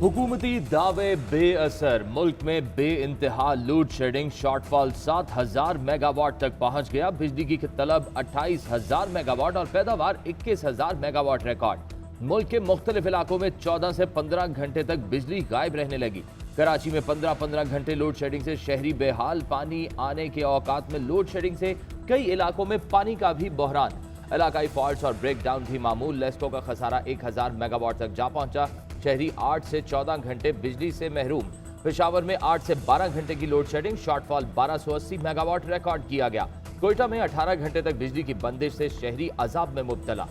हुकूमती दावे बेअसर, मुल्क में बेइंतहा लोड शेडिंग, शॉर्टफॉल 7,000 मेगावाट तक पहुंच गया। बिजली की तलब 28,000 मेगावाट और पैदावार 21,000 मेगावाट रिकॉर्ड। मुल्क के मुख्तलिफ इलाकों में 14 से 15 घंटे तक बिजली गायब रहने लगी। कराची में 15-15 घंटे लोड शेडिंग से शहरी बेहाल। पानी आने के औकात में लोड शेडिंग से कई इलाकों में पानी का भी बहरान। इलाकाई फॉल्ट्स और ब्रेकडाउन भी मामूल। लेस्को का खसारा 1,000 मेगावाट तक जा पहुंचा। शहरी 8 से 14 घंटे बिजली से महरूम। पेशावर में 8 से 12 घंटे की load shedding, shortfall 1280 megawatt record किया गया। कोयटा में 18 घंटे तक बिजली की बंदिश से शहरी अजाब में मुब्तला।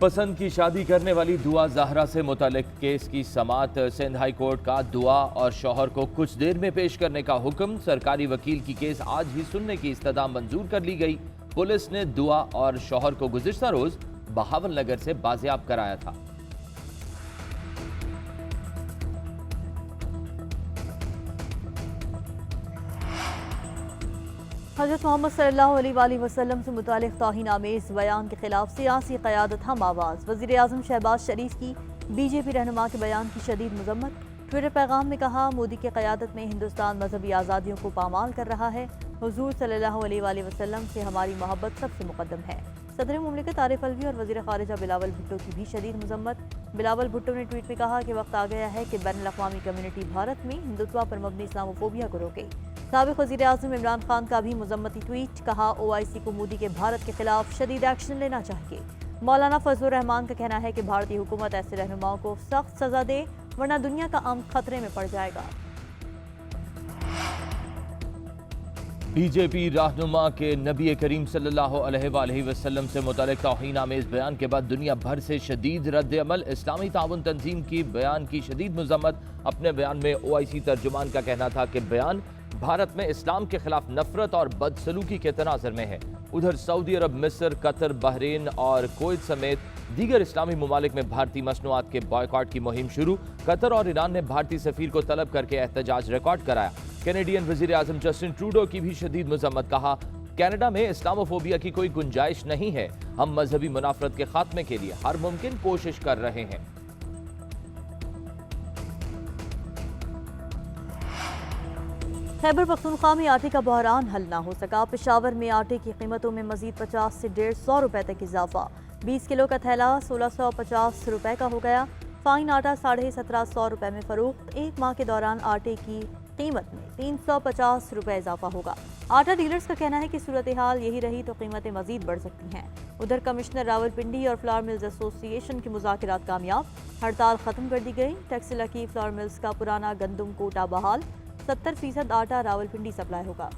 पसंद की शादी करने वाली दुआ ज़हरा से मुतालिक केस की समाअत। सिंध हाई कोर्ट का दुआ और शौहर को कुछ देर में पेश करने का हुक्म। सरकारी वकील की केस आज ही सुनने की इस्तदा मंजूर कर ली गई। पुलिस ने दुआ और शौहर को गुज़िश्ता रोज बहावल नगर से बाजियाब कराया था। हज़रत मोहम्मद सल्लल्लाहु अलैहि वसल्लम से मुतालिक तौहीन आमेज़ बयान के खिलाफ सियासी क़यादत हम आवाज़। वज़ीर आज़म शहबाज शरीफ की बीजेपी रहनुमा के बयान की शदीद मज़म्मत। ट्विटर पैगाम में कहा, मोदी की क़यादत में हिंदुस्तान मजहबी आज़ादियों को पामाल कर रहा है। हुज़ूर सल्लल्लाहु अलैहि वसल्लम से हमारी मोहब्बत सबसे मुक़द्दम है। सदर मुमलिकत आरिफ अलवी और वज़ीर ख़ारिजा बिलावल भुट्टो की भी शदीद मज़म्मत। बिलावल भुट्टो ने ट्वीट में कहा कि वक्त आ गया है कि बैनुल-अक़वामी कम्युनिटी भारत में हिंदुत्व पर मबनी इस्लामोफोबिया को रोके। साबिक़ वज़ीर आज़म इमरान खान का भी मुज़म्मती ट्वीट। कहा, OIC को मोदी के भारत के खिलाफ शदीद एक्शन लेना चाहिए। मौलाना फजलुर रहमान का कहना है कि भारतीय हुकूमत ऐसे रहनुमाओं को सख्त सज़ा दे, वरना दुनिया का अमन खतरे में पड़ जाएगा। बीजेपी रहनुमा के नबी करीम सल्लल्लाहु अलैहि वसल्लम से मुतालिक तौहीन आमेज़ बयान के बाद दुनिया भर से शदीद रद्द अमल। इस्लामी ताउन तंजीम की बयान की शदीद मज़म्मत। अपने बयान में OIC तर्जुमान का कहना था कि बयान भारत में इस्लाम के खिलाफ नफरत और बदसलूकी के तनाज़ुर में है। उधर सऊदी अरब, मिस्र, कतर, बहरीन और कुवैत समेत दीगर इस्लामी ममालिक में भारतीय मसनूआत के बॉयकॉट की मुहिम शुरू। कतर और ईरान ने भारतीय सफीर को तलब करके एहतजाज रिकॉर्ड कराया। कैनेडियन वज़ीर आज़म जस्टिन ट्रूडो की भी शदीद मज़म्मत। कहा, कनाडा में इस्लामोफोबिया की कोई गुंजाइश नहीं है। हम मजहबी मुनाफरत के खात्मे के लिए हर मुमकिन कोशिश कर रहे हैं। खैबर पख्तूनख्वा में आटे का बहरान हल ना हो सका। पेशावर में आटे की कीमतों में मजीद 50 से 150 रुपए तक इजाफा। 20 किलो का थैला 1650 रुपए का हो गया। फाइन आटा 1750 रुपए में फरोख्त। एक माह के दौरान आटे की कीमत में 350 रुपए इजाफा होगा। आटा डीलर्स का कहना है कि सूरत हाल यही रही तो कीमतें मजीद बढ़ सकती हैं। उधर कमिश्नर रावलपिंडी और फ्लावर मिल्स एसोसिएशन के मुज़ाकरात कामयाब। हड़ताल खत्म कर दी गई। टैक्सिला की फ्लावर मिल्स का पुराना गंदम कोटा बहाल। 70% आटा रावलपिंडी सप्लाई होगा।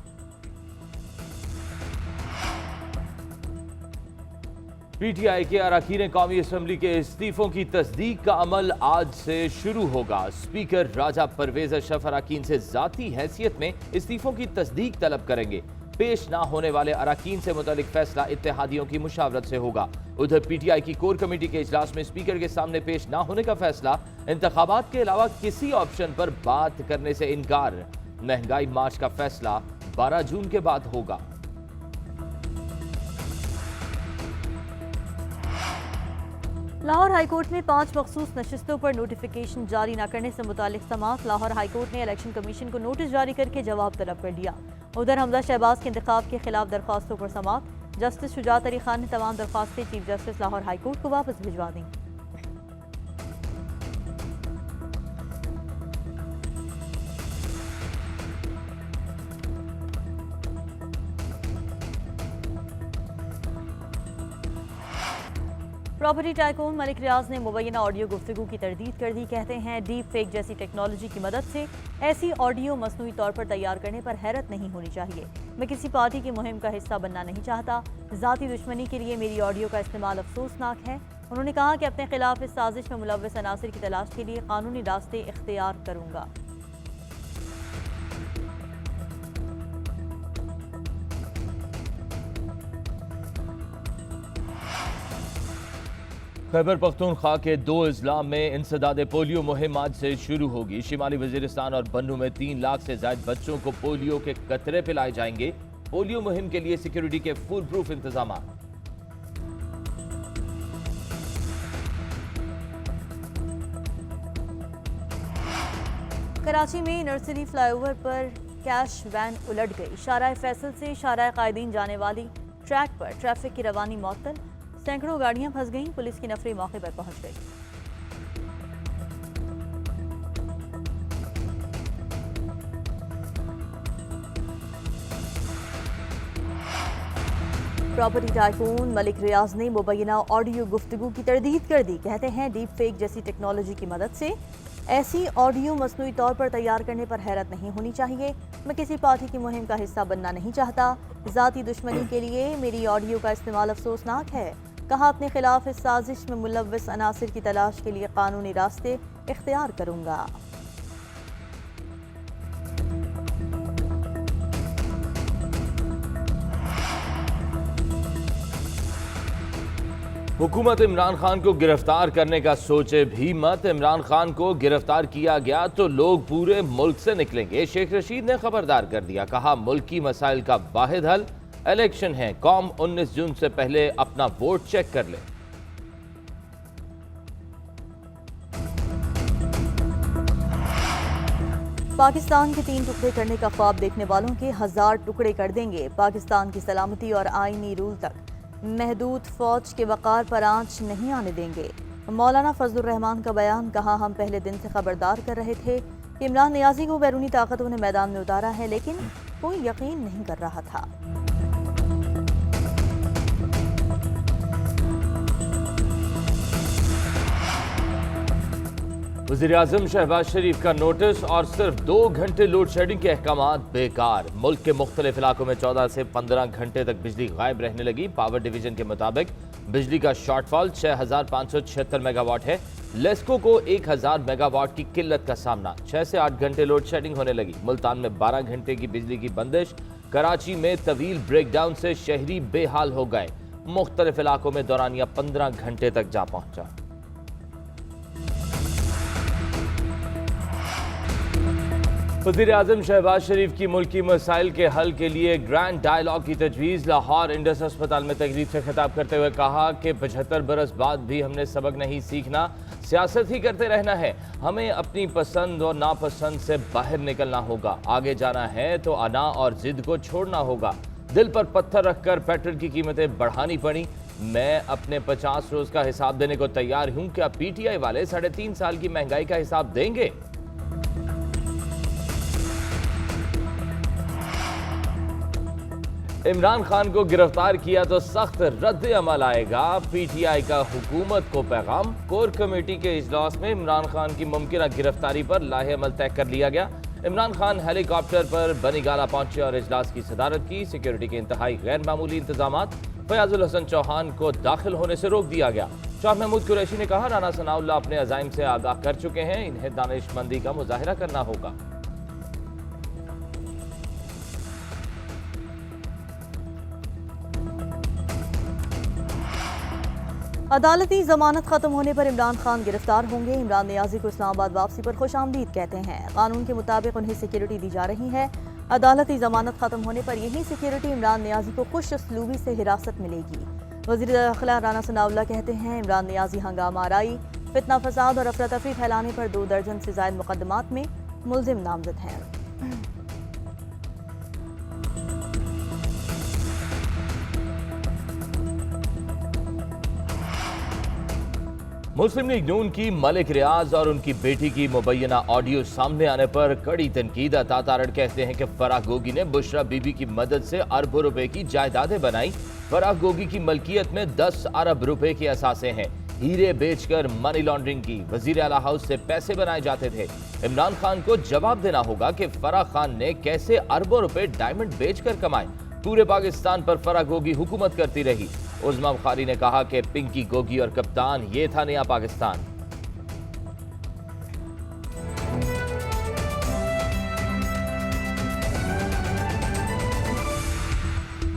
PTI के अरकान कौमी असम्बली के इस्तीफों की तस्दीक का अमल आज से शुरू होगा। स्पीकर राजा परवेज अशरफ अरकान से जाती हैसियत में इस्तीफों की तस्दीक तलब करेंगे। पेश ना होने वाले अरकान से मुतालिक फैसला इत्तेहादियों की मुशावरत से होगा। उधर PTI की कोर कमेटी के इजलास में स्पीकर के सामने पेश ना होने का फैसला। इंतखाबात के अलावा किसी ऑप्शन पर बात करने से इनकार। महंगाई मार्च का फैसला 12 जून के बाद होगा। लाहौर हाईकोर्ट में 5 मखसूस नशिस्तों पर नोटिफिकेशन जारी न करने से मुतालिक समाअत। लाहौर हाईकोर्ट ने इलेक्शन कमीशन को नोटिस जारी करके जवाब तलब कर लिया। उधर हमजा शहबाज के इंतखाब के खिलाफ दरख्वास्तों पर समाअत। जस्टिस शुजात अली खान ने तमाम दरख्वास्तें चीफ जस्टिस लाहौर हाईकोर्ट को वापस भिजवा दी। प्रॉपर्टी टाइकून मलिक रियाज ने मुबैना ऑडियो गुफ्तगू की तरदीद कर दी। कहते हैं, डीप फेक जैसी टेक्नोलॉजी की मदद से ऐसी ऑडियो मसनूई तौर पर तैयार करने पर हैरत नहीं होनी चाहिए। मैं किसी पार्टी की मुहिम का हिस्सा बनना नहीं चाहता। ज़ाती दुश्मनी के लिए मेरी ऑडियो का इस्तेमाल अफसोसनाक है। उन्होंने कहा कि अपने खिलाफ इस साजिश में मुलव्वस अनासिर की तलाश के लिए कानूनी रास्ते इख्तियार करूँगा। खैबर पख्तूनख्वा के 2 अजला में इंसदाद पोलियो मुहिम आज से शुरू होगी। शिमाली वजीरिस्तान और बन्नू में 3 लाख से ज्यादा बच्चों को पोलियो के कतरे पिलाए जाएंगे। पोलियो मुहिम के लिए सिक्योरिटी के फुल प्रूफ इंतजाम। कराची में नर्सरी फ्लाईओवर पर कैश वैन उलट गई। शारा फैसल से शारा कायदीन जाने वाली ट्रैक पर ट्रैफिक की रवानी मअतल, सैकड़ों गाड़ियां फंस गईं। पुलिस की नफरी मौके पर पहुंच गई। प्रॉपर्टी टाइकून मलिक रियाज ने मुबैना ऑडियो गुफ्तगू की तरदीद कर दी। कहते हैं डीप फेक जैसी टेक्नोलॉजी की मदद से ऐसी ऑडियो मसनूई तौर पर तैयार करने पर हैरत नहीं होनी चाहिए। मैं किसी पार्टी की मुहिम का हिस्सा बनना नहीं चाहता। ज़ाती दुश्मनी के लिए मेरी ऑडियो का इस्तेमाल अफसोसनाक है। कहा अपने खिलाफ इस साजिश में मुलव्वस अनासिर की तलाश के लिए कानूनी रास्ते इख्तियार करूंगा। हुकूमत इमरान खान को गिरफ्तार करने का सोचे भी मत। इमरान खान को गिरफ्तार किया गया तो लोग पूरे मुल्क से निकलेंगे। शेख रशीद ने खबरदार कर दिया। कहा मुल्क की मसाइल का वाहिद हल इलेक्शन है। कौम 19 जून से पहले अपना वोट चेक कर ले। पाकिस्तान के 3 टुकड़े करने का ख्वाब देखने वालों के 1000 टुकड़े कर देंगे। पाकिस्तान की सलामती और आईनी रूल तक महदूद फौज के वक़ार पर आंच नहीं आने देंगे। मौलाना फजलुर रहमान का बयान। कहा हम पहले दिन से खबरदार कर रहे थे कि इमरान नियाजी को बैरूनी ताकतों ने मैदान में उतारा है, लेकिन कोई यकीन नहीं कर रहा था। वज़ीर-ए-आज़म शहबाज शरीफ का नोटिस और सिर्फ 2 घंटे लोड शेडिंग के अहकामात बेकार। मुल्क के मुख्तलिफ इलाकों में 14 से 15 घंटे तक बिजली गायब रहने लगी। पावर डिवीजन के मुताबिक बिजली का शॉर्टफॉल 6576 मेगावाट है। लेस्को को 1000 मेगावाट की किल्लत का सामना। 6 से 8 घंटे लोड शेडिंग होने लगी। मुल्तान में 12 घंटे की बिजली की बंदिश। कराची में तवील ब्रेकडाउन से शहरी बेहाल हो गए। मुख्तलिफ इलाकों में दौरानिया 15 घंटे तक जा पहुंचा। वज़ीर-ए-आज़म शहबाज शरीफ की मुल्की मसाइल के हल के लिए ग्रैंड डायलॉग की तजवीज़। लाहौर इंडस अस्पताल में तकरीब से खिताब करते हुए कहा कि 75 बरस बाद भी हमने सबक नहीं सीखना, सियासत ही करते रहना है। हमें अपनी पसंद और नापसंद से बाहर निकलना होगा। आगे जाना है तो अना और जिद को छोड़ना होगा। दिल पर पत्थर रखकर पेट्रोल की कीमतें बढ़ानी पड़ी। मैं अपने 50 रोज का हिसाब देने को तैयार हूं। क्या PTI वाले 3.5 साल की महंगाई का हिसाब देंगे? इमरान खान को गिरफ्तार किया तो सख्त रद्द अमल आएगा। PTI का हुकूमत को पैगाम। कोर कमेटी के इजलास में इमरान खान की मुमकिन गिरफ्तारी पर लाहे अमल तय कर लिया गया। इमरान खान हेलीकॉप्टर पर बनीगाला पहुंचे और इजलास की सदारत की। सिक्योरिटी के इंतहाई गैर मामूली इंतजाम। फयाजुल हसन चौहान को दाखिल होने से रोक दिया गया। शाह महमूद कुरैशी ने कहा राना सनाउल्लाह अपने अज़ाइम से आगाह कर चुके हैं, इन्हें दानिशमंदी का मुजाहिरा करना होगा। अदालती जमानत खत्म होने पर इमरान खान गिरफ्तार होंगे। इमरान नियाजी को इस्लामाबाद वापसी पर खुशामदीद कहते हैं। कानून के मुताबिक उन्हें सिक्योरिटी दी जा रही है। अदालती जमानत खत्म होने पर यही सिक्योरिटी इमरान नियाजी को खुश असलूबी से हिरासत मिलेगी। वज़ीर दाखिला राना सनाउल्लाह कहते हैं इमरान नियाजी हंगामा आराई, फितना फसाद और अफरा तफरी फैलाने पर 2 दर्जन से ज़ायद मुकदमात में मुलजिम नामजद हैं। मुस्लिम लीग नून की मलिक रियाज और उनकी बेटी की मुबैना ऑडियो सामने आने पर कड़ी तनकीद। अता तारड़ कहते हैं कि फराह गोगी ने बुशरा बीबी की मदद से अरबों रुपए की जायदादें बनाई। फराह गोगी की मलकियत में 10 अरब रुपए के असासे हैं। हीरे बेचकर मनी लॉन्ड्रिंग की। वजीर आला हाउस से पैसे बनाए जाते थे। इमरान खान को जवाब देना होगा कि फराह खान ने कैसे अरबों रुपए डायमंड बेचकर कमाए। पूरे पाकिस्तान पर फराह गोगी हुकूमत करती रही। उज़्मा बुखारी ने कहा कि पिंकी गोगी और कप्तान ये था नया पाकिस्तान।